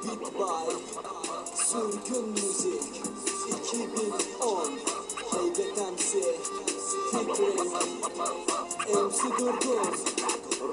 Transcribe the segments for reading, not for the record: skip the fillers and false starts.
Beat by Sürgün Müzik 2010 Heybet MC Featuring MC Durgun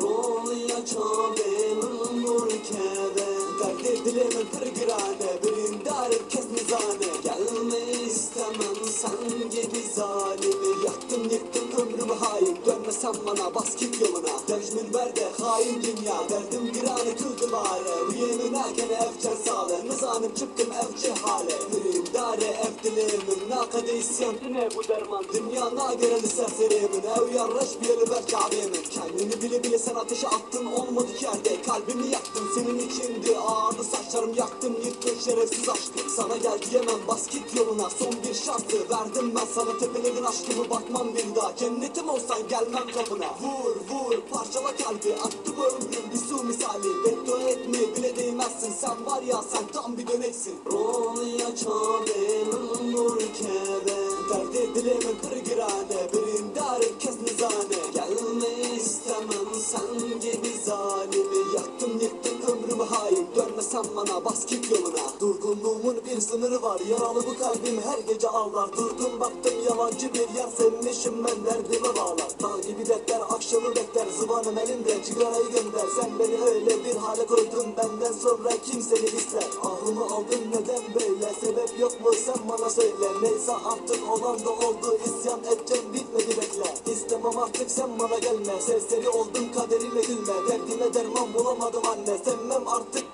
Rolya çabenin nurkede Derdi dilimin pırgırane Birindarım kes nizane Gelme istemem sen gibi zalimi Yaktın yıktın ömrümü hain Dönmesen bana bas git yoluna Dercmin verde hain dünya Derdim girane kıldı bari Rüyemin erken evcen sağlı Nizanım çıktım evci hale Birindare ev dilimin Nakade isyan ne bu derman Dünya nagereli serserimin Ev yarraş bir yeri ver kabemin Kendini bile bile sen ateşe attın olmadık yerde Kalbimi yaktın senin içindi Ağırdı saçlarım yaktım yıktın şerefsiz aşkım Sana gel diyemem bas git yoluna Son bir şartı verdim ben sana tepelerin aşkımı Bakmam bir daha cennetim olsan gelmem kapına Vur vur parçala kalbi attı bu ömrüm bir su misali Beddua etme bile değmezsin sen var ya sen tam bir döneksin Rolya çabenin nurkede Derdi dilimin kırgırane Birindarım kes nizane Gelme istemem sen gibi zalimi Yaktın yıktın ömrümü hain Dönmesen bana bas git yoluna Durgunluğumun bir sınırı var Yaralı bu kalbim her gece ağlar Durdum baktım yalancı bir yer Sevmişim ben derdime bağlar Dağ gibi dertler akşamı bekler Zıvanım elimde cigarayı gönder Sen beni öyle bir hale koydun Benden sonra kim seni ister Ahımı aldın neden böyle Sebep yok mu sen bana söyle Neyse artık olan da oldu İsyan edeceğim bitmedi bekle İstemem artık sen bana gelme Serseri oldum kaderime gülme Derdime derman bulamadım anne Sevmem artık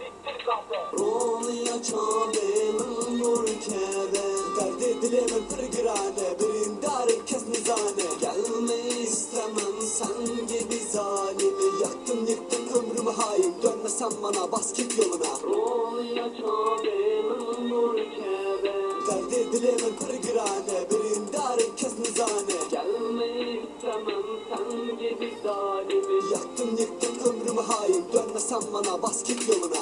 Rolya çabenin nurkede Derdi dilimin pırgırane Birindarım kes nizane Gelme istemem sen gibi zalimi Yaktın yıktın ömrümü hain Dönmesen bana bas git yoluna Rolya çabenin nurkede Derdi dilimin pırgırane Birindarım kes nizane Gelme istemem sen gibi zalimi Yaktın yıktın ömrümü hain Dönmesen bana bas git yoluna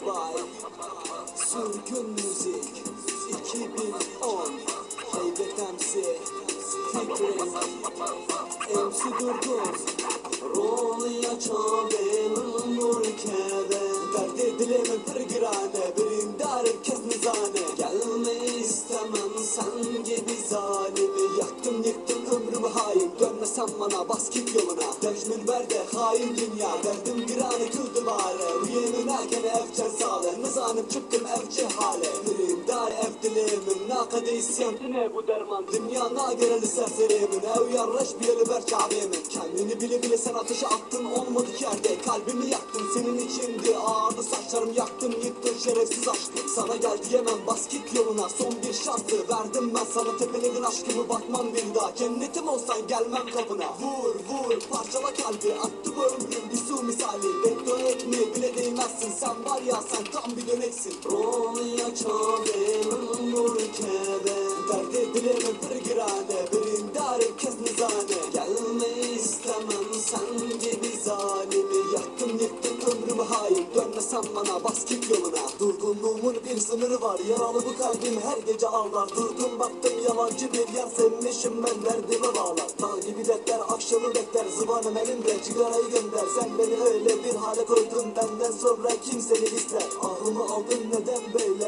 Vay Sürgün Müzik 2010 Heybet MC Fikret MC Durgun Rolya çabenin ülkede Derdi dilimin bir girane Birinde herkes nizane Gelme istemem sen gibi zalimi Yaktım yıktım ömrümü hain Dönmesem bana bas git yoluna Derç minberde hain dünya Derdim girane kıldı bari Rüyemin erken ev cezale Nizanım çıktım ev cehale Birinde ev dilimin Nakade isyan ne bu derman Dünya nagereli serserimin Ev yarraş bir yeri ver kabemin Kendini bile bile sen ateşe attın olmadık yerde Kalbimi yaktın senin içindi ağırdı saçlarım yaktım yıktın şerefsiz aşkım Sana gel diyemem bas git yoluna son bir şartı verdim ben sana tepeledin aşkımı bakmam bir daha Cennetim olsan gelmem kapına Vur vur parçala kalbi attı bu ömrüm bir su misali Beddua etme bile değmezsin sen var ya sen tam bir döneksin Rolya çabenin ülkede Derdi dilemin bir girane birinde herkes nizane Gelme istemem sen gibi zalimi Yaktım yıktım ömrümü hain Dönmesem bana bas git yoluna Durgunluğumun bir sınırı var Yaralı bu kalbim her gece ağlar Durdum baktım yalancı bir yer Sevmişim ben derdime bağlar Dağ gibi dertler akşamı bekler Zıvanım elimde cigarayı gönder Sen beni öyle bir hale koydun Benden sonra kim seni ister Ahımı aldın neden böyle